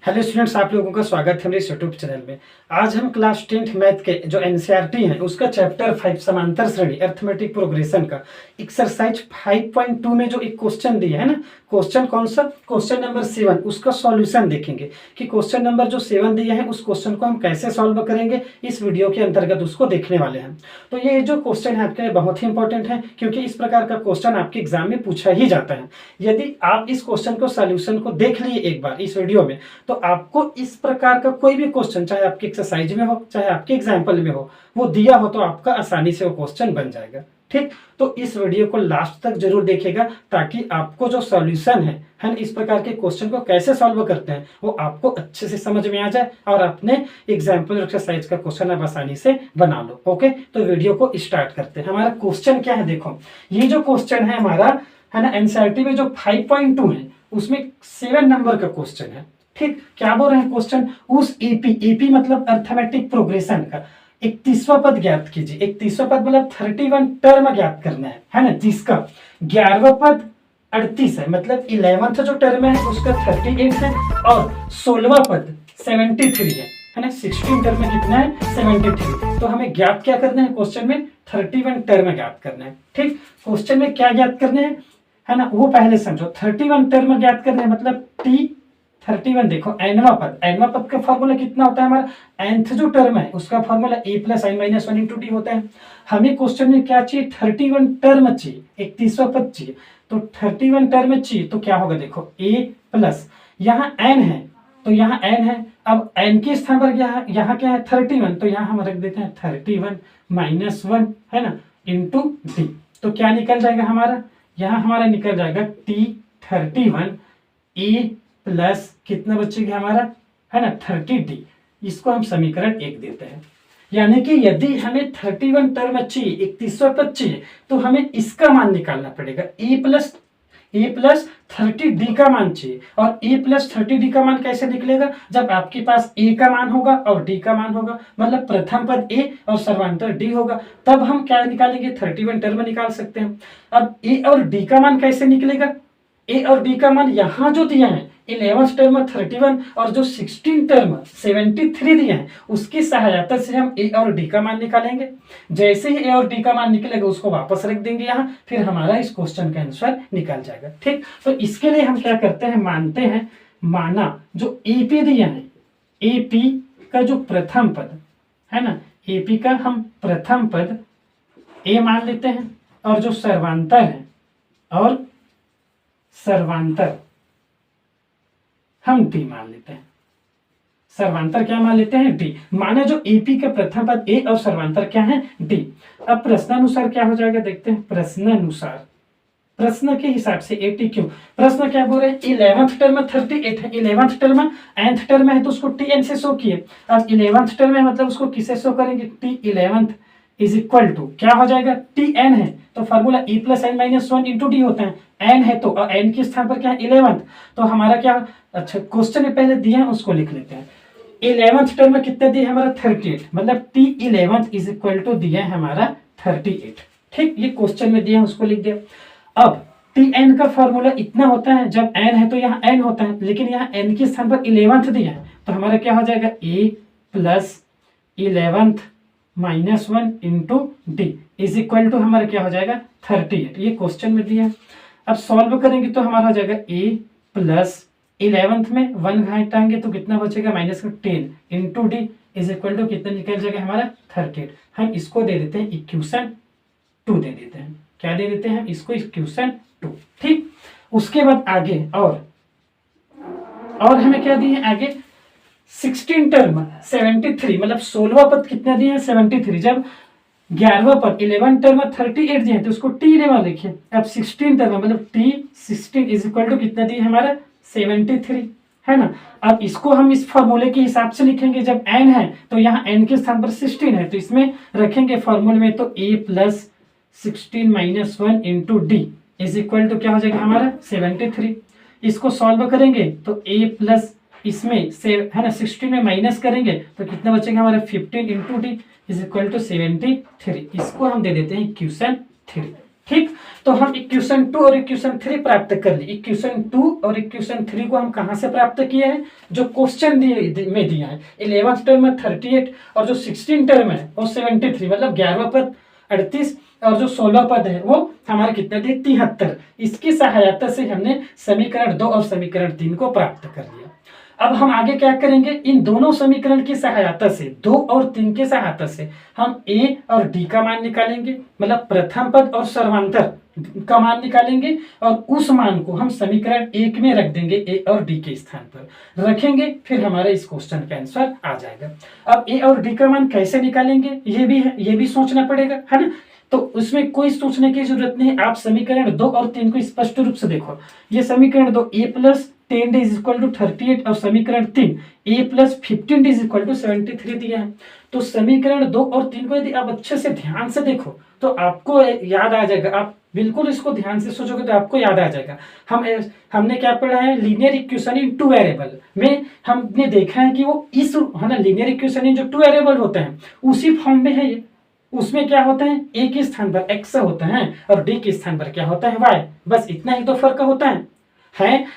Hello students, आप लोगों का स्वागत है मेरे यूट्यूब चैनल में। आज हम क्लास 10th मैथ के जो एनसीईआरटी है उसका चैप्टर 5 समांतर श्रेणी अर्थमेटिक प्रोग्रेशन का एक्सरसाइज 5.2 में जो एक क्वेश्चन दिया है ना, क्वेश्चन कौन सा, क्वेश्चन नंबर 7, उसका सॉल्यूशन देखेंगे कि क्वेश्चन नंबर जो 7 दिया है उस क्वेश्चन को हम कैसे सॉल्व करेंगे। इस वीडियो के अंतर्गत उसको देखने वाले हैं। तो ये जो क्वेश्चन है आपके लिए बहुत ही इंपॉर्टेंट है, क्योंकि इस प्रकार का क्वेश्चन आपके एग्जाम में पूछा ही जाता है। यदि आप इस क्वेश्चन को सॉल्यूशन को देख लिए एक बार इस वीडियो में, तो आपको इस प्रकार का कोई भी क्वेश्चन, चाहे आपके एक्सरसाइज में हो चाहे आपके एग्जाम्पल में हो, वो दिया हो तो आपका आसानी से वो क्वेश्चन बन जाएगा। ठीक, तो इस वीडियो को लास्ट तक जरूर देखिएगा ताकि आपको जो सॉल्यूशन है ना, इस प्रकार के क्वेश्चन को कैसे सॉल्व करते हैं वो आपको अच्छे से समझ में आ जाए और अपने एग्जाम्पल एक्सरसाइज का क्वेश्चन आप आसानी से बना लो। ओके, तो वीडियो को स्टार्ट करते हैं। हमारा क्वेश्चन क्या है, देखो ये जो क्वेश्चन है हमारा है ना, एनसीईआरटी में जो 5.2 है उसमें 7 नंबर का क्वेश्चन है। ठीक, क्या बोल रहे हैं क्वेश्चन, उस एपी मतलब अर्थमेटिक प्रोग्रेशन का 31वां पद ज्ञात कीजिए। 31वां पद मतलब 31 टर्म ज्ञात करना है ना, जिसका 11वां पद 38 है, मतलब 11th जो टर्म है उसका 38 है और 16वां पद 73 है ना। 16 टर्म में कितना है, 73। तो हमें ज्ञात क्या करना है, क्वेश्चन में 31 टर्म ज्ञात करना है। ठीक, क्वेश्चन में क्या ज्ञात करने हैं है ना, वो पहले समझो। 31 टर्म ज्ञात करने हैं मतलब T31। देखो एनवा पद का फॉर्मूला कितना होता है हमारा, nth जो टर्म है उसका फॉर्मूला a + n - 1 × d होता है। हमें क्वेश्चन में क्या चाहिए, 31 टर्म चाहिए, 31वां पद चाहिए। तो 31 टर्म चाहिए तो क्या होगा, देखो a+ यहाँ n है तो यहाँ n है। अब n के स्थान पर यहाँ क्या है 31, तो यहाँ हम रख देते हैं 31 - 1 है ना इंटू d। तो क्या निकल जाएगा हमारा, यहाँ हमारा निकल जाएगा T31 a प्लस कितना बचेगा हमारा है ना 30d। इसको हम समीकरण 1 देते हैं। यानी कि यदि हमें 31 टर्म चाहिए, 31वां पद चाहिए, तो हमें इसका मान निकालना पड़ेगा। a प्लस 30d का मान चाहिए। और a प्लस 30d का मान कैसे निकलेगा, जब आपके पास a का मान होगा और d का मान होगा, मतलब प्रथम पद a और सर्वांतर d होगा, तब हम क्या निकालेंगे, 31 टर्म निकाल सकते हैं। अब a और d का मान कैसे निकलेगा, a और d का मान यहाँ जो दिया है 11th टर्म 31 और जो 16 टर्म 73 दिए हैं उसकी सहायता से हम a और d का मान निकालेंगे। जैसे ही a और d का मान निकलेगा उसको वापस रख देंगे यहाँ, फिर हमारा इस क्वेश्चन का आंसर निकल जाएगा। ठीक, तो इसके लिए हम क्या करते हैं, मानते हैं, माना जो AP दिया है, AP का जो प्रथम पद है ना, AP का हम प्रथम पद a मान लेते हैं और जो सर्वांतर है और सर्वांतर हम d मान लेते हैं। सर्वांतर क्या मान लेते हैं, d। माने जो AP का प्रथम पद a और सर्वांतर क्या है, d। अब प्रश्नानुसार क्या हो जाएगा, देखते हैं। प्रश्नानुसार, प्रश्न के हिसाब से 80 क्यों, प्रश्न क्या बोल रहे हैं, 11th टर्म 38 है, 11th टर्म nth टर्म है तो उसको tn से शो किए। अब 11th टर्म है मतलब उसको किसे शो करेंगे, T11th इज इक्वल टू क्या हो जाएगा, Tn है तो फॉर्मूला e + n - 1 × d होता है। n है तो n के स्थान पर क्या है 11th, तो हमारा क्या, अच्छा क्वेश्चन में पहले दिया है उसको लिख लेते हैं। 11th टर्म में कितना दिया है हमारा 38, मतलब T11th इज इक्वल टू दिया है हमारा 38। ठीक, ये क्वेश्चन में दिया है उसको लिख दिया। अब Tn का फॉर्मूला इतना होता है, जब n है तो यहाँ n होता है, लेकिन यहाँ n के स्थान पर 11th दिया है तो हमारा क्या हो जाएगा a + 11th - 1 × d is equal to हमारा क्या हो जाएगा 38। ये क्वेश्चन में दिया है। अब सॉल्व करेंगे तो हमारा हो जाएगा a + 11th में 1 घटाएंगे तो कितना बचेगा -10 × d इज इक्वल टू कितना निकल जाएगा हमारा 38। हम इसको दे देते हैं इक्वेशन 2 दे देते हैं। क्या दे देते हैं इसको, इक्वेशन 2। ठीक, उसके बाद आगे और हमें क्या दिए आगे, 16 टर्म 73 मतलब 16वां पद कितना दिए हैं 73। जब 11वां पद 11 टर्म 38 दिए हैं तो उसको t लेवा लिखिए। अब 16 टर्म मतलब T16 इज इक्वल टू कितना दिए हमारा 73 है ना। अब इसको हम इस फॉर्मूले के हिसाब से लिखेंगे, जब n है तो यहाँ n के स्थान पर 16 है तो इसमें रखेंगे फॉर्मूले में, तो a + 16 - 1 × d is equal to क्या हो जाएगा हमारा 73। इसको सॉल्व करेंगे तो a प्लस इसमें से है ना 16 में माइनस करेंगे तो कितना बचेगा हमारा 15 × d इज इक्वल टू 73। इसको हम दे देते हैं इक्वेशन 3। ठीक, तो हम इक्वेशन 2 और इक्वेशन 3 प्राप्त कर ली। इक्वेशन 2 और इक्वेशन 3 को हम कहाँ से प्राप्त किए हैं, जो क्वेश्चन में दिया है। 11th टर्म में 38 और जो 16 टर्म है वो 73, मतलब 11वां पद 38 और जो 16 पद है वो हमारे कितने थे, 73। इसकी सहायता से हमने समीकरण 2 और समीकरण 3 को प्राप्त कर लिया। अब हम आगे क्या करेंगे, इन दोनों समीकरण की सहायता से 2 और 3 की सहायता से हम ए और डी का मान निकालेंगे, मतलब प्रथम पद और सर्वांतर का मान निकालेंगे और उस मान को हम समीकरण 1 में रख देंगे, ए और डी के स्थान पर रखेंगे, फिर हमारे इस क्वेश्चन का आंसर आ जाएगा। अब ए और डी का मान कैसे निकालेंगे ये भी है, ये भी सोचना पड़ेगा, है ना। तो उसमें कोई सोचने की जरूरत नहीं, आप समीकरण 2 और 3 को स्पष्ट रूप से देखो। ये समीकरण 2 a plus 10d is equal to 38 और समीकरण 3 a plus 15d is equal to 73 दिया है। तो समीकरण 2 और 3 को यदि आप अच्छे से ध्यान से देखो तो आपको याद आ जाएगा। आप बिल्कुल इसको ध्यान से सोचोगे तो आपको याद आ जाएगा। हमने क्या पढ़ा है, linear equation in two variable में हमने देखा है कि वो इस, है ना, लीनियर इक्वेशन इन जो टू वेरिएबल होते हैं उसी फॉर्म में है ये। उसमें क्या होता है, ए के स्थान पर एक्स होता है और डी के स्थान पर क्या होता है, वाई। बस इतना ही तो फर्क होता है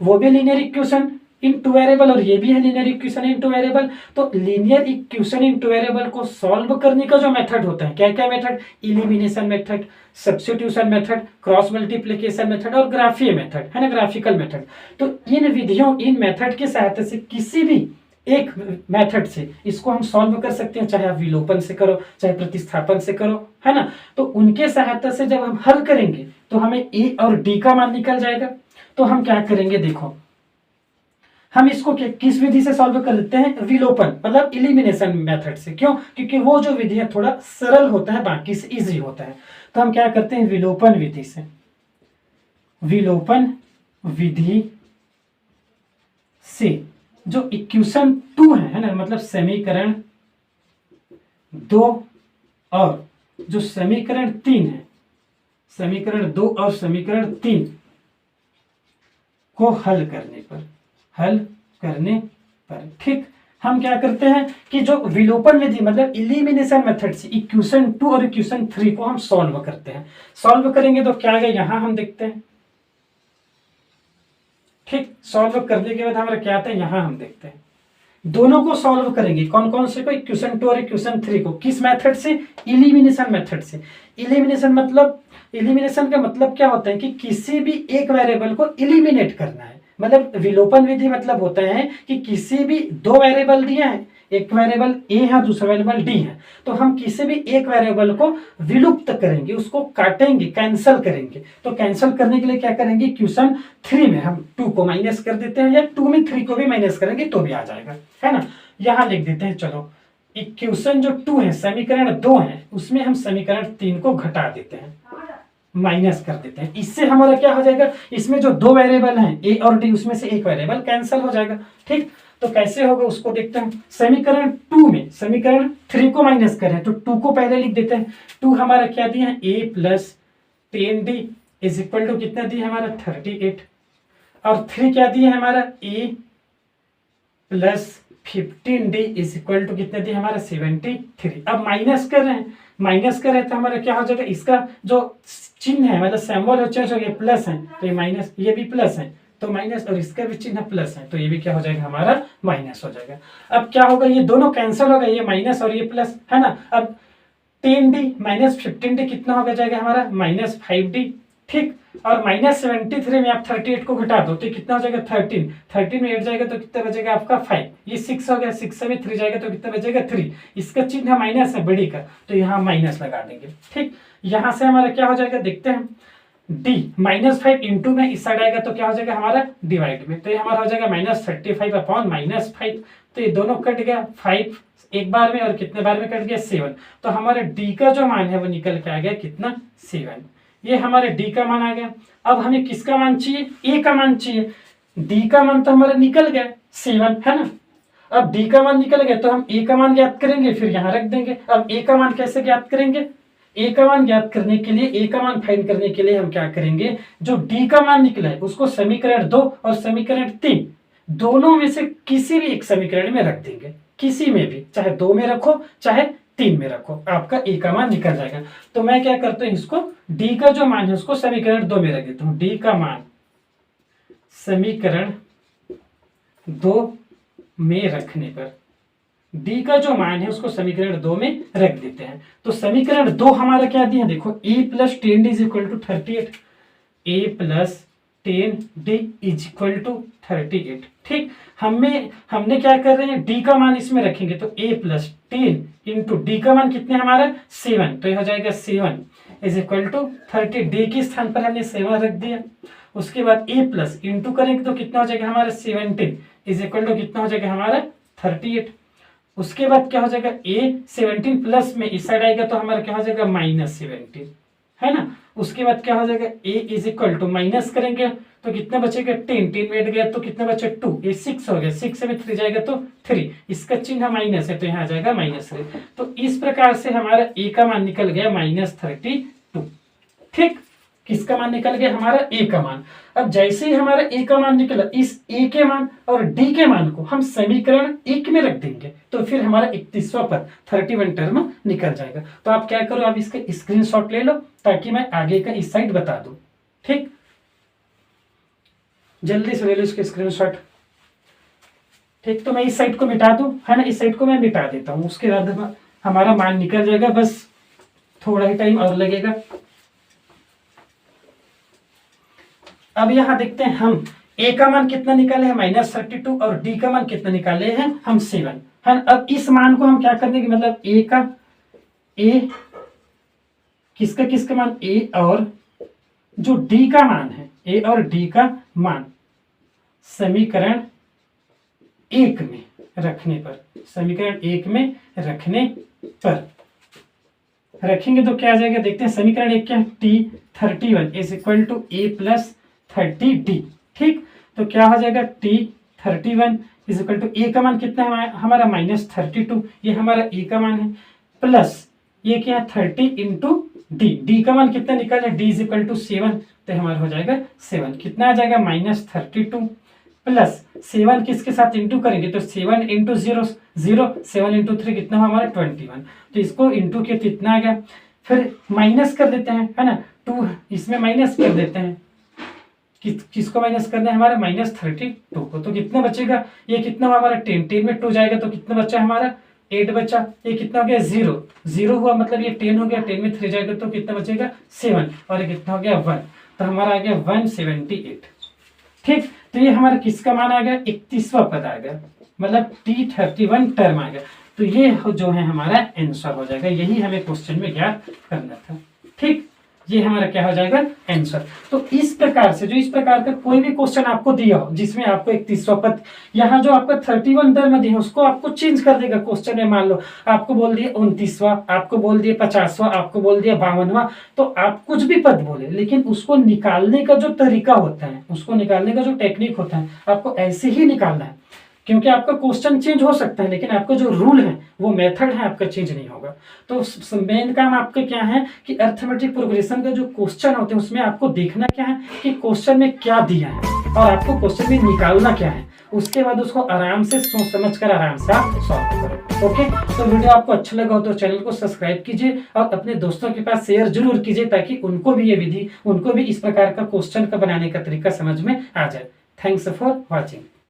वो भी linear equation in two variable और ये भी है linear equation in two variable. तो linear equation in two variable को सॉल्व करने का जो मेथड होता है, क्या क्या method, elimination method, substitution method, cross multiplication method और ग्राफीय मेथड, है ना, ग्राफिकल मेथड। तो इन विधियों, इन मेथड की सहायता से किसी भी एक मेथड से इसको हम सॉल्व कर सकते हैं, चाहे आप विलोपन से करो चाहे प्रतिस्थापन से करो, है ना। तो उनके सहायता से जब हम हल करेंगे तो हमें ए और डी का मान निकल जाएगा। तो हम क्या करेंगे, देखो हम इसको किस विधि से सॉल्व कर देते हैं, विलोपन मतलब इलिमिनेशन मेथड से। क्यों, क्योंकि वो जो विधि है थोड़ा सरल होता है, बाकी से इजी होता है। तो हम क्या करते हैं, विलोपन विधि से, विलोपन विधि से जो इक्वेशन 2 है ना, मतलब समीकरण 2 और जो समीकरण 3 है, समीकरण 2 और समीकरण 3 को हल करने पर ठीक हम क्या करते हैं कि जो विलोपन विधि मतलब इलिमिनेशन मेथड से इक्वेशन 2 और इक्वेशन 3 को हम सॉल्व करते हैं। सॉल्व करेंगे तो क्या आएगा, यहां हम देखते हैं। ठीक, सॉल्व करने के बाद हमारा क्या आता है, यहां हम देखते हैं। दोनों को सॉल्व करेंगे, कौन कौन से को, इक्वेशन 2 और इक्वेशन 3 को, किस मेथड से, इलिमिनेशन मेथड से। इलिमिनेशन का मतलब क्या होता है कि किसी भी एक वेरिएबल को इलिमिनेट करना है। मतलब विलोपन विधि मतलब होता है कि किसी भी दो वेरिएबल दिए हैं, एक वेरिएबल ए है दूसरा वेरिएबल डी है, तो हम किसी भी एक वेरिएबल को विलुप्त करेंगे, उसको काटेंगे, कैंसिल करेंगे। तो कैंसिल करने के लिए क्या करेंगे, इक्वेशन 3 में हम 2 को माइनस कर देते हैं, या 2 में 3 को भी माइनस करेंगे तो भी आ जाएगा, है ना। यहां लिख देते हैं, चलो इक्वेशन जो 2 है, समीकरण 2 है, उसमें हम समीकरण 3 को घटा देते हैं, माइनस कर देते हैं। इससे हमारा क्या हो जाएगा, इसमें जो दो वेरिएबल हैं ए और डी, उसमें से एक वेरिएबल कैंसिल हो जाएगा। ठीक, तो कैसे होगा उसको देखते हैं। समीकरण 2 में समीकरण 3 को माइनस करें तो 2 को पहले लिख देते हैं। 2 हमारा क्या दिया है, A plus 10d is equal to कितना दिया हमारा 38, और 3 क्या दिया है हमारा, A plus 15d is equal to कितना दिया हमारा 73। अब माइनस कर रहे हैं, माइनस कर रहे हैं तो हमारा क्या हो जाएगा, इसका जो चिन्ह है मतलब सिंबल हो चेंज हो गया, प्लस है तो ये माइनस, ये भी प्लस है तो माइनस, और इसका भी चिन्ह प्लस है तो ये भी क्या हो जाएगा हमारा माइनस हो जाएगा। अब क्या होगा, ये दोनों कैंसिल हो गए, ये माइनस और ये प्लस, है ना। अब 10d माइनस 15d कितना हो जाएगा हमारा, माइनस 5d। ठीक, और माइनस 73 में आप 38 को घटा दो तो कितना हो जाएगा 13, 13 में 8 जाएगा तो कितना बचेगा आपका 5, ये 6 हो गया, 6 से भी 3 जाएगा तो कितना बचेगा 3, इसका चिन्ह माइनस है बड़ी का तो यहाँ माइनस लगा देंगे। ठीक, यहाँ से हमारा क्या हो जाएगा देखते हैं, d -5 इंटू में इस साइड आएगा तो क्या हो जाएगा हमारा डिवाइड में, तो ये हमारा हो जाएगा -35 अपॉन -5, तो ये दोनों कट गया, 5 एक बार में और कितने बार में कट गया 7, तो हमारे d का जो मान है वो निकल के आ गया कितना 7, ये हमारे d का मान आ गया। अब हमें किसका मान चाहिए, a का मान चाहिए। d का मान तो हमारा निकल गया 7, है ना। अब d का मान निकल गया तो हम a का मान ज्ञात करेंगे, फिर यहाँ रख देंगे। अब a का मान कैसे ज्ञात करेंगे, a का मान ज्ञात करने के लिए, a का मान फाइंड करने के लिए हम क्या करेंगे, जो d का मान निकला है उसको समीकरण 2 और समीकरण 3 दोनों में से किसी भी एक समीकरण में रख देंगे, किसी में भी, चाहे 2 में रखो चाहे 3 में रखो, आपका ए का मान निकल जाएगा। तो मैं क्या करता हूँ, इसको डी का जो मान है उसको समीकरण 2 में रख देता हूँ। डी का मान समीकरण 2 में रखने पर, डी का जो मान है उसको समीकरण 2 में रख देते हैं। तो समीकरण 2 हमारा क्या दिया, देखो A plus 10d is equal to 38, A plus 10d is equal to 38। ठीक, हमने क्या कर रहे हैं, डी का मान इसमें रखेंगे तो a प्लस 10 इंटू डी का मान कितने हमारा 7, तो ये हो जाएगा 7 इज इक्वल टू 30। डी के स्थान पर हमने 7 रख दिया। उसके बाद a प्लस इंटू करेंगे तो कितना हो जाएगा हमारा 17 इज इक्वल टू कितना हो जाएगा हमारा 38। उसके बाद क्या हो जाएगा, a 17 प्लस में इस साइड आएगा तो हमारा क्या हो जाएगा -17, है ना। उसके बाद क्या हो जाएगा, a is equal to minus करेंगे तो कितना बचेगा 10 में गया तो कितना बचा 2, ये 6 हो गया, 6 में 3 जाएगा तो 3, इसका चिन्ह माइनस है तो यहाँ आ जाएगा -3। तो इस प्रकार से हमारा a का मान निकल गया -32। ठीक, किसका मान निकल गया, हमारा a का मान। अब जैसे ही हमारा a का मान निकला, इस a के मान और d के मान को हम समीकरण 1 में रख देंगे तो फिर हमारा 31वां पद 31 टर्म निकल जाएगा। तो आप क्या करो, आप इसके स्क्रीनशॉट ले लो ताकि मैं आगे का इस साइड बता दूं। ठीक, जल्दी से ले लो इसके स्क्रीनशॉट। ठीक, तो मैं इस साइड को मिटा दूं, है ना, इस साइड को मैं मिटा देता हूं। उसके बाद हमारा मान निकल जाएगा, बस थोड़ा ही टाइम और लगेगा। अब यहां देखते हैं हम a का मान कितना निकाले हैं -32 और d का मान कितना निकाले हैं हम 7, है ना। अब इस मान को हम क्या करने की, मतलब a किसका मान a और जो d का मान है, a और d का मान समीकरण 1 में रखने पर, समीकरण 1 में रखने पर रखेंगे तो क्या आ जाएगा, देखते हैं। समीकरण 1 क्या है, t31 is equal to a plus 30d। ठीक, तो क्या हो जाएगा t31 is equal to a का मान कितना है हमारा -32, ये हमारा a का मान है, प्लस ये क्या है 30 इंटू d का मान कितना निकाले, d इज इक्वल टू 7, तो हमारा हो जाएगा 7, कितना आ जाएगा -32 प्लस 7 किसके साथ इंटू करेंगे तो 7 इंटू 0 0, 7 इंटू 3 कितना हुआ हमारा 21, तो इसको इंटू किया तो इतना आ गया। फिर माइनस कर देते हैं, है ना, 2 इसमें माइनस कर देते हैं, किसको माइनस करना है हमारा -32 को, तो कितना बचेगा, ये कितना हुआ हमारा 10 में 2 जाएगा तो कितना बचा हमारा 8 बचा, ये कितना हो गया 0 हुआ, मतलब ये 10 हो गया, 10 में 3 जाएगा तो कितना बचेगा 7 और ये कितना हो गया 1, तो हमारा आ गया 178। ठीक, तो ये हमारा किसका मान आ गया, 31वां पद आ गया, मतलब t31 टर्म आ गया। तो ये जो है हमारा आंसर हो जाएगा, यही हमें क्वेश्चन में ज्ञात करना था। ठीक, ये हमारा क्या हो जाएगा आंसर। तो इस प्रकार से जो इस प्रकार का कोई भी क्वेश्चन आपको दिया हो जिसमें आपको 31वां पद, यहाँ जो आपका 31 टर्म दिया उसको आपको चेंज कर देगा क्वेश्चन में। मान लो आपको बोल दिया 29वां, आपको बोल दिया 50वां, आपको बोल दिया 52वां, तो आप कुछ भी पद बोले, लेकिन उसको निकालने का जो तरीका होता है, उसको निकालने का जो टेक्निक होता है, आपको ऐसे ही निकालना है। क्योंकि आपका क्वेश्चन चेंज हो सकता है लेकिन आपका जो रूल है, वो मेथड है, आपका चेंज नहीं होगा। तो मेन काम आपका क्या है कि अर्थमेटिक प्रोग्रेशन का जो क्वेश्चन होते हैं उसमें आपको देखना क्या है कि क्वेश्चन में क्या दिया है और आपको क्वेश्चन में निकालना क्या है। उसके बाद उसको आराम से सोच समझ कर आराम से आप सॉल्व करो। ओके, तो वीडियो आपको अच्छा लगा हो तो चैनल को सब्सक्राइब कीजिए और अपने दोस्तों के पास शेयर जरूर कीजिए ताकि उनको भी ये विधि, उनको भी इस प्रकार का क्वेश्चन का बनाने का तरीका समझ में आ जाए। Thanks for watching.